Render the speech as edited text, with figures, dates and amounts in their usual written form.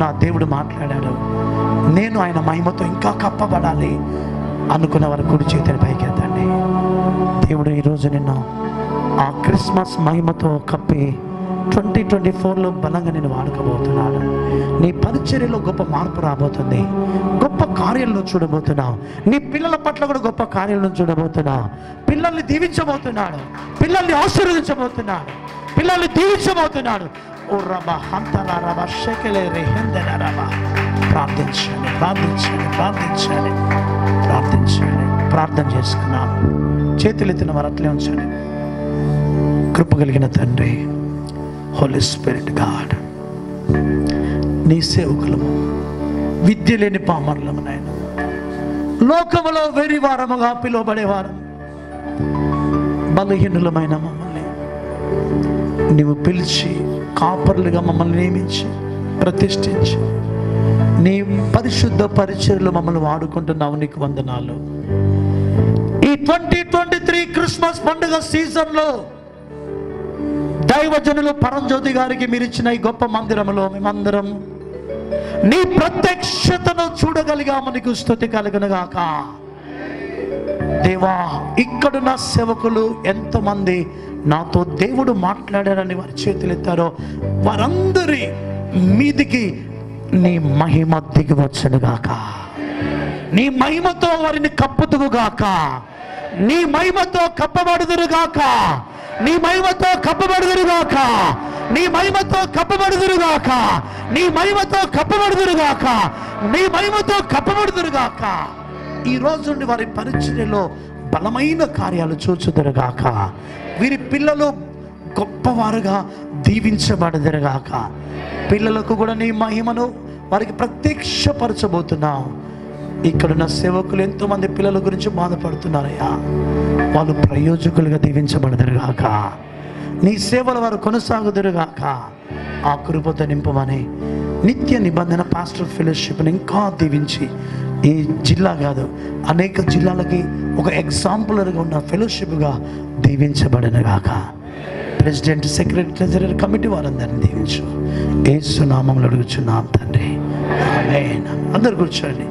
నా దేవుడు మాట్లాడాడు, నేను ఆయన మహిమతో ఇంకా కప్పబడాలి అనుకున్న వారు కుడి చేతిని పైకెత్తండి. దేవుడు ఈరోజు నిన్ను ఆ క్రిస్మస్ మహిమతో కప్పి 2024లో బలంగా నేను వాడుకోబోతున్నాను. నీ పరిచర్యలో గొప్ప మార్పు రాబోతుంది. గొప్ప కార్యాలను చూడబోతున్నావు. నీ పిల్లల పట్ల కూడా గొప్ప కార్యాలను చూడబోతున్నావు. పిల్లల్ని దీవించబోతున్నాడు, పిల్లల్ని ఆశీర్వదించబోతున్నాడు, పిల్లల్ని దీవించబోతున్నాడు. ఓ రబా హంతలా రబా షెకెలే రెహెందెన రబా. ప్రార్థించండి, ప్రార్థించండి, ప్రార్థించండి, ప్రార్థించండి. ప్రార్థన చేసుకున్నాను. చేతులెత్తిన వారు అట్లే ఉంచండి. కృప కలిగిన తండ్రి, హోలీ స్పిరిట్ గాడ్, నీ సేవకులము, విద్య లేని పామరులము నాయన, లోకములో వెరివారముగా పిలువబడేవారు, బలహీనులమైన మమ్మల్ని నీవు పిలిచి కాపరులుగా మమ్మల్ని నియమించి ప్రతిష్ఠించి నీ పరిశుద్ధ పరిచర్యలు మమ్మల్ని వాడుకుంటున్నావు. నీకు వందనాలు. ఈ 2023 క్రిస్మస్ పండుగ సీజన్లో దైవజనులు పరంజ్యోతి గారికి మీరు ఇచ్చిన ఈ గొప్ప మందిరంలో మేమందరం నీ ప్రత్యక్షతను చూడగలిగాము. నీకు స్తుతి కలుగునుగాక. దేవా, ఇక్కడున్న సేవకులు ఎంతమంది నాతో దేవుడు మాట్లాడారని వారి చేతులు ఎత్తారో వారందరి మీదికి నీ మహిమ దిగివచ్చునుగాక. నీ మహిమతో వారిని కప్పుదువుగాక. నీ మహిమతో కప్పబడుదురుగాక. నీ మహిమతో కప్పబడుదురుగాక. నీ మహిమతో కప్పబడుదురుగాక. నీ మహిమతో కప్పబడుదురుగాక. నీ మహిమతో కప్పబడుదురుగాక. ఈ రోజు నుండి వారి పరిచర్యలో బలమైన కార్యాలు చూచుదురుగాక. వీరి పిల్లలు గొప్పవారుగా దీవించబడుదురుగాక. పిల్లలకు కూడా నీ మహిమను వారికి ప్రత్యక్షపరచబోతున్నావు. ఇక్కడున్న సేవకులు ఎంతోమంది పిల్లల గురించి బాధపడుతున్నారయ్యా. వాళ్ళు ప్రయోజకులుగా దీవించబడదురుగాక. నీ సేవలు వారు కొనసాగుదురుగాక. ఆ కృపతో నింపమని నిత్య నిబంధన పాస్టర్ ఫెలోషిప్ని ఇంకా దీవించి ఈ జిల్లా కాదు అనేక జిల్లాలకి ఒక ఎగ్జాంపులర్గా ఉన్న ఫెలోషిప్గా దీవించబడనుగాక. ప్రెసిడెంట్, సెక్రటరీ, ట్రెజరర్, కమిటీ వారందరినీ దీవించు. యేసు నామములో అడుగుచున్నాం తండ్రి, ఆమేన్. అందరు కూర్చోండి.